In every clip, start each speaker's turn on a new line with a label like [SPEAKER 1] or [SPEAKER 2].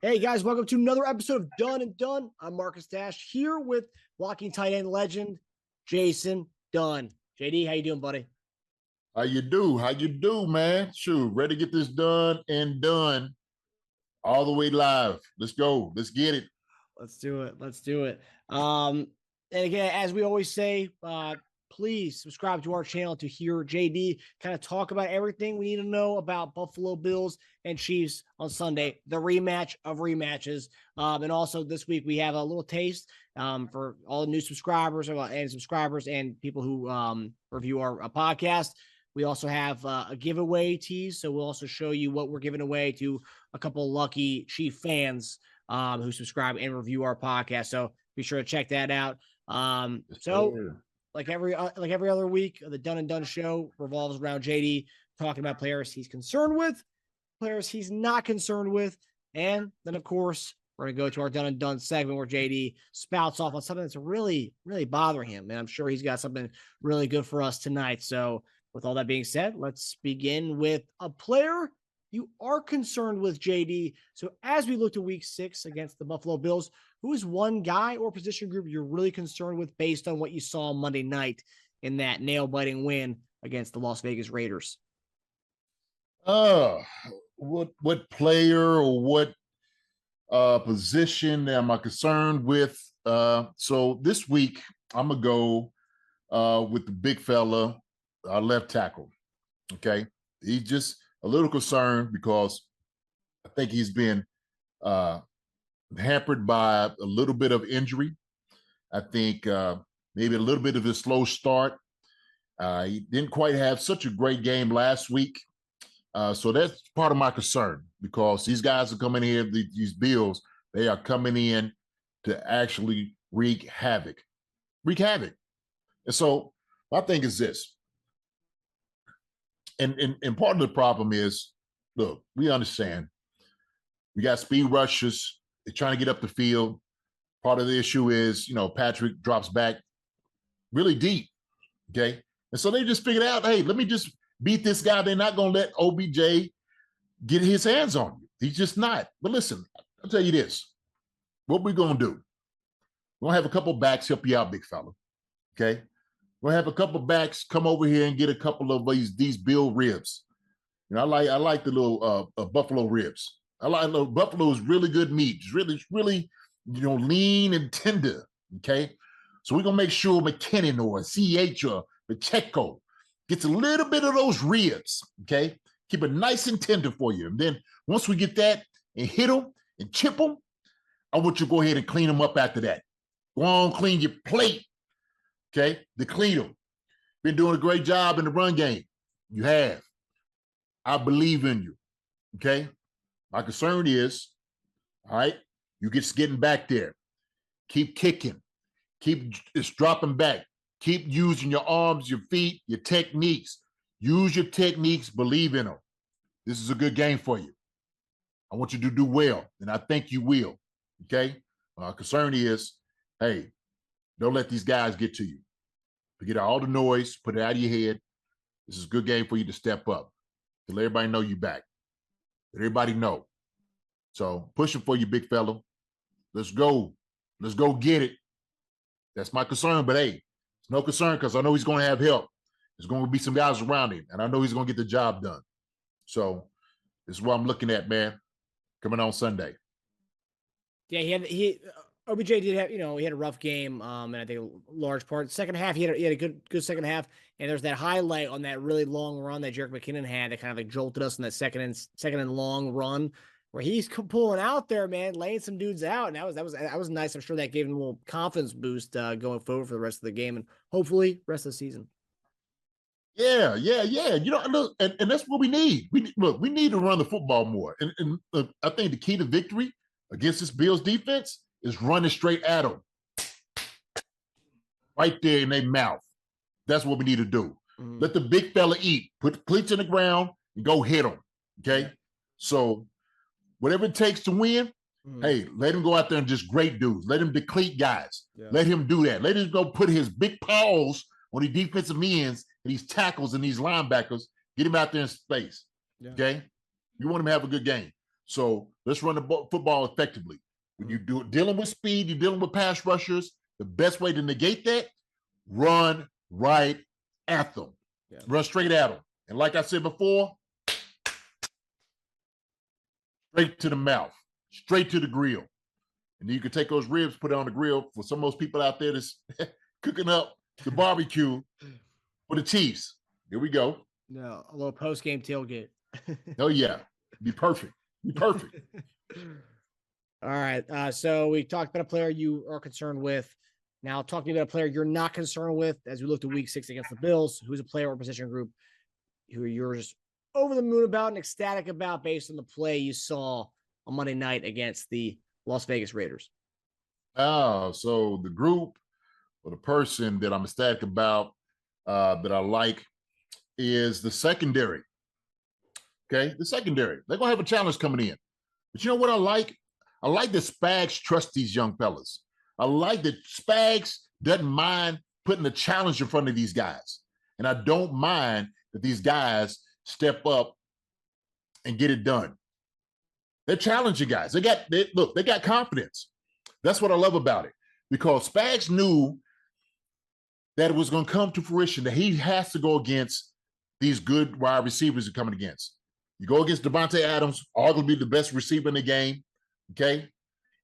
[SPEAKER 1] Hey guys, welcome to another episode of Dunn and Dunn. I'm Marcus Dash here with blocking tight end legend Jason Dunn. JD, how you doing, buddy?
[SPEAKER 2] How you do? How you do, man? Shoot, ready to get this done and done all the way live. Let's go. Let's get it.
[SPEAKER 1] Let's do it. Let's do it. And again, as we always say, please subscribe to our channel to hear JD kind of talk about everything we need to know about Buffalo Bills and Chiefs on Sunday, the rematch of rematches. And also this week we have a little taste for all the new subscribers and people who review our podcast. We also have a giveaway tease, so we'll also show you what we're giving away to a couple of lucky Chief fans who subscribe and review our podcast. So be sure to check that out. Like every other week, the Dunn and Dunn show revolves around JD talking about players he's concerned with, players he's not concerned with, and then of course we're gonna go to our Dunn and Dunn segment where JD spouts off on something that's really, really bothering him, and I'm sure he's got something really good for us tonight. So, with all that being said, let's begin with a player you are concerned with, JD. So, as we look to Week 6 against the Buffalo Bills, who is one guy or position group you're really concerned with based on what you saw Monday night in that nail-biting win against the Las Vegas Raiders?
[SPEAKER 2] What player or what position am I concerned with? So this week I'm gonna go with the big fella, our left tackle. Okay, he's just a little concerned because I think he's been hampered by a little bit of injury. I think maybe a little bit of a slow start. He didn't quite have such a great game last week. So that's part of my concern because these guys are coming here, these Bills, they are coming in to actually wreak havoc. And so my thing is this. And part of the problem is, look, we understand. We got speed rushers. They're trying to get up the field. Part of the issue is, Patrick drops back really deep, okay? And so they just figured out, hey, let me just beat this guy. They're not going to let OBJ get his hands on you. He's just not. But listen, I'll tell you this. What we're going to do, we're going to have a couple backs help you out, big fella, okay? We'll have a couple backs come over here and get a couple of these Bill ribs. I like the little buffalo ribs. I like the buffalo's really good meat. It's really, lean and tender. Okay, so we're gonna make sure McKinnon or CH or Pacheco gets a little bit of those ribs. Okay, keep it nice and tender for you. And then once we get that and hit them and chip them, I want you to go ahead and clean them up after that. Go on, clean your plate. Okay, to clean them. Been doing a great job in the run game. You have. I believe in you. Okay. My concern is, all right, you just getting back there. Keep kicking. Keep just dropping back. Keep using your arms, your feet, your techniques. Use your techniques. Believe in them. This is a good game for you. I want you to do well, and I think you will. Okay. My concern is, hey, don't let these guys get to you. Forget all the noise. Put it out of your head. This is a good game for you to step up. To let everybody know you back. Let everybody know. So pushing for you, big fella. Let's go. Let's go get it. That's my concern. But hey, it's no concern because I know he's going to have help. There's going to be some guys around him, and I know he's going to get the job done. So this is what I'm looking at, man. Coming on Sunday.
[SPEAKER 1] Yeah, OBJ did have, he had a rough game, and I think a large part. Second half, he had a good second half, and there's that highlight on that really long run that Jerick McKinnon had that kind of like jolted us in that second and long run where he's pulling out there, man, laying some dudes out, and that was nice. I'm sure that gave him a little confidence boost going forward for the rest of the game and hopefully rest of the season.
[SPEAKER 2] Yeah. Look, and that's what we need. We need to run the football more, and I think the key to victory against this Bills defense is running straight at them. Right there in their mouth. That's what we need to do. Mm-hmm. Let the big fella eat. Put the cleats in the ground and go hit them. Okay? So whatever it takes to win, hey, let him go out there and just great dudes. Let him deplete guys. Yeah. Let him do that. Let him go put his big paws on the defensive ends and these tackles and these linebackers. Get him out there in space. Yeah. Okay? You want him to have a good game. So let's run the football effectively. When you do dealing with speed, you're dealing with pass rushers. The best way to negate that, run right at them. Yeah. Run straight at them. And like I said before, straight to the mouth, straight to the grill. And then you can take those ribs, put it on the grill for some of those people out there that's cooking up the barbecue for the Chiefs. Here we go.
[SPEAKER 1] No, a little post-game tailgate.
[SPEAKER 2] Oh, yeah. Be perfect. Be perfect.
[SPEAKER 1] All right. So we talked about a player you are concerned with. Now, talking about a player you're not concerned with as we look to week 6 against the Bills, who's a player or position group who you're just over the moon about and ecstatic about based on the play you saw on Monday night against the Las Vegas Raiders.
[SPEAKER 2] Oh, so the group or the person that I'm ecstatic about that I like is the secondary. Okay, the secondary. They're going to have a challenge coming in. But you know what I like? I like that Spags trusts these young fellas. I like that Spags doesn't mind putting a challenge in front of these guys. And I don't mind that these guys step up and get it done. They're challenging guys. They got confidence. That's what I love about it. Because Spags knew that it was going to come to fruition, that he has to go against these good wide receivers he's coming against. You go against Devontae Adams, arguably the best receiver in the game, okay?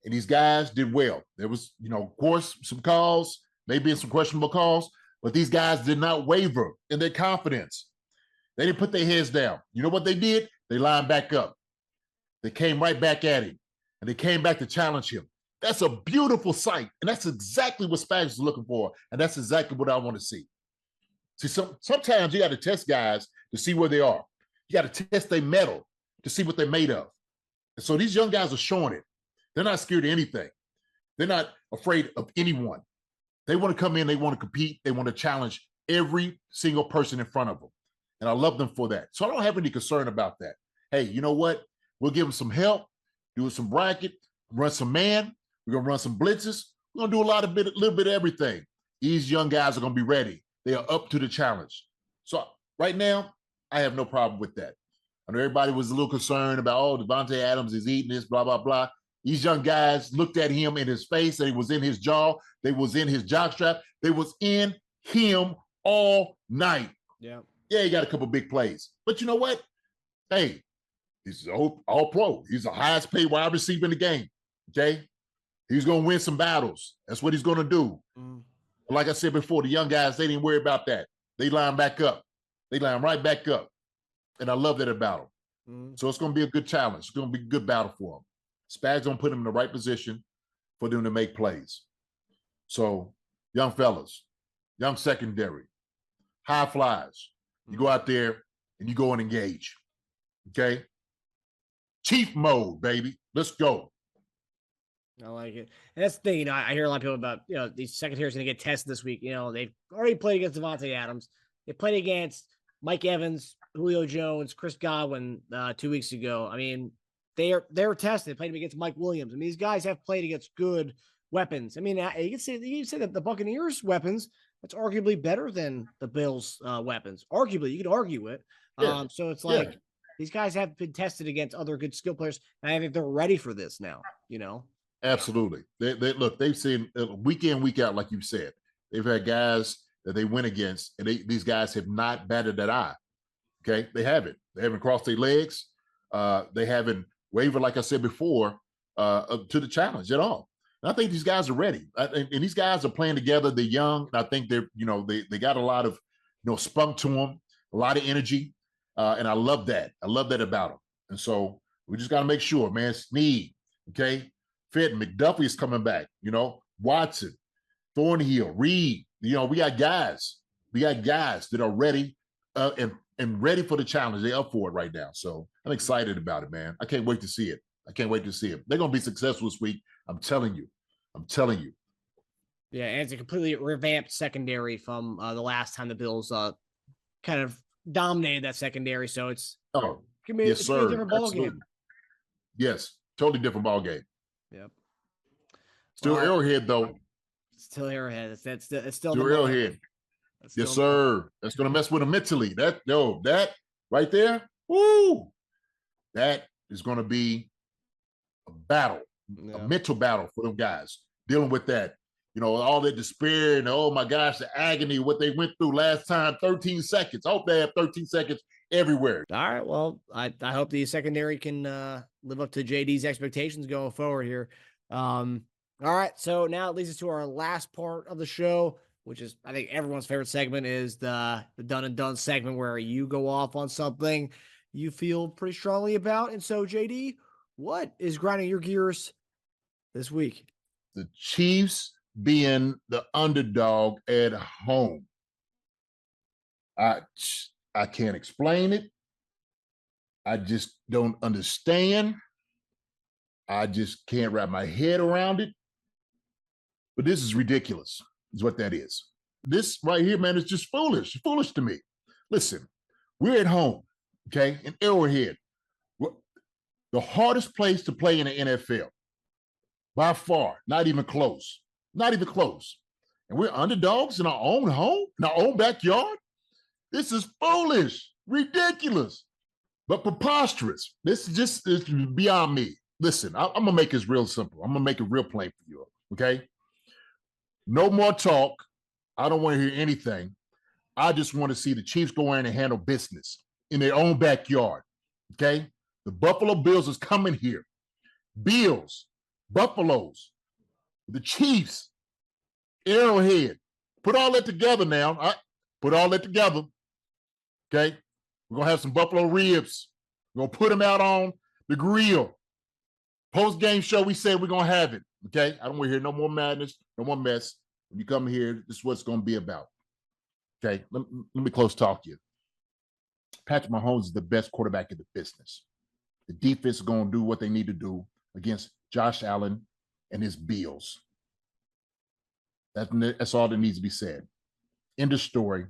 [SPEAKER 2] And these guys did well. There was, of course, some calls, maybe some questionable calls, but these guys did not waver in their confidence. They didn't put their heads down. You know what they did? They lined back up. They came right back at him, and they came back to challenge him. That's a beautiful sight, and that's exactly what Spags is looking for, and that's exactly what I want to see. See, sometimes you got to test guys to see where they are. You got to test their mettle to see what they're made of. And so these young guys are showing it. They're not scared of anything. They're not afraid of anyone. They want to come in, they want to compete, they want to challenge every single person in front of them. And I love them for that. So I don't have any concern about that. Hey, you know what? We'll give them some help, do some bracket, run some man. We're going to run some blitzes. We're going to do a little bit of everything. These young guys are going to be ready. They are up to the challenge. So right now, I have no problem with that. I know everybody was a little concerned about, Devontae Adams is eating this, blah, blah, blah. These young guys looked at him in his face. They was in his jaw. They was in his jockstrap. They was in him all night.
[SPEAKER 1] Yeah.
[SPEAKER 2] Yeah, he got a couple big plays. But you know what? Hey, he's all pro. He's the highest paid wide receiver in the game. Okay? He's going to win some battles. That's what he's going to do. Like I said before, the young guys, they didn't worry about that. They line back up. They line right back up. And I love that about them. So it's going to be a good challenge. It's going to be a good battle for them. Spags going to put them in the right position for them to make plays. So, young fellas, young secondary, high flyers, you go out there and you go and engage. Okay? Chief mode, baby. Let's go.
[SPEAKER 1] I like it. And that's the thing, I hear a lot of people about, these secondaries going to get tested this week. They've already played against Devontae Adams. They played against Mike Evans, Julio Jones, Chris Godwin 2 weeks ago. I mean, they're tested. They played against Mike Williams. I mean, these guys have played against good weapons. I mean, you can say that the Buccaneers' weapons, that's arguably better than the Bills' weapons. Arguably, you could argue it. Yeah. So it's like these guys have been tested against other good skill players, and I think they're ready for this now,
[SPEAKER 2] Absolutely. They've seen week in, week out, like you said. They've had guys that they went against, and these guys have not batted that eye. Okay? They haven't. They haven't crossed their legs. They haven't wavered, like I said before, up to the challenge at all. And I think these guys are ready. And these guys are playing together. They're young. I think they're, they got a lot of, spunk to them, a lot of energy. And I love that. I love that about them. And so we just got to make sure, man, Sneed, okay? Fitton, McDuffie is coming back, Watson, Thornhill, Reed. We got guys. We got guys that are ready and ready for the challenge. They're up for it right now. So I'm excited about it, man. I can't wait to see it. They're going to be successful this week. I'm telling you.
[SPEAKER 1] Yeah, and it's a completely revamped secondary from the last time the Bills kind of dominated that secondary. So it's
[SPEAKER 2] yes,
[SPEAKER 1] it's a different ball game.
[SPEAKER 2] Yes, totally different ball game.
[SPEAKER 1] Yep.
[SPEAKER 2] Still Arrowhead though.
[SPEAKER 1] Still Arrowhead. It's still
[SPEAKER 2] Arrowhead. Yes, sir. That's gonna mess with him mentally. That right there. Woo! That is going to be a battle, a mental battle for them guys dealing with that. You know, all that despair and, oh my gosh, the agony, what they went through last time, 13 seconds. I hope they have 13 seconds everywhere.
[SPEAKER 1] All right. Well, I hope the secondary can live up to JD's expectations going forward here. All right. So now it leads us to our last part of the show, which is, I think, everyone's favorite segment, is the Done and Done segment, where you go off on something you feel pretty strongly about. And so, JD, what is grinding your gears this week?
[SPEAKER 2] The Chiefs being the underdog at home. I can't explain it. I just don't understand. I just can't wrap my head around it. But this is ridiculous, is what that is. This right here, man, is just foolish. Foolish to me. Listen, we're at home, okay, in Arrowhead. The hardest place to play in the NFL. By far, not even close. Not even close. And we're underdogs in our own home, in our own backyard? This is foolish, ridiculous, but preposterous. This is beyond me. Listen, I'm going to make this real simple. I'm going to make it real plain for you, okay? No more talk. I don't want to hear anything. I just want to see the Chiefs go in and handle business in their own backyard, okay? The Buffalo Bills is coming here. Bills, Buffaloes, the Chiefs, Arrowhead. Put all that together now. Put all that together. Okay? We're going to have some buffalo ribs. We're going to put them out on the grill. Post-game show, we said we're going to have it. Okay? I don't want to hear no more madness, no more mess. When you come here, this is what it's going to be about. Okay? Let me close talk you. Patrick Mahomes is the best quarterback in the business. The defense is going to do what they need to do against Josh Allen and his Bills. That's all that needs to be said. End of story.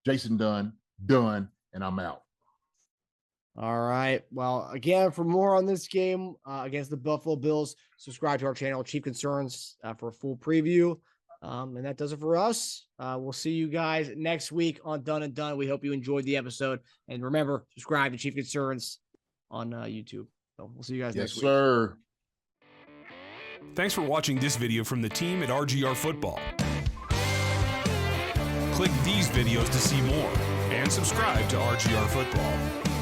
[SPEAKER 2] Jason Dunn, done, and I'm out.
[SPEAKER 1] All right. Well, again, for more on this game against the Buffalo Bills, subscribe to our channel, Chief Concerns, for a full preview. And that does it for us. We'll see you guys next week on Done and Done. We hope you enjoyed the episode. And remember, subscribe to Chief Concerns on YouTube. So we'll see you guys next week.
[SPEAKER 2] Yes, sir.
[SPEAKER 3] Thanks for watching this video from the team at RGR Football. Click these videos to see more and subscribe to RGR Football.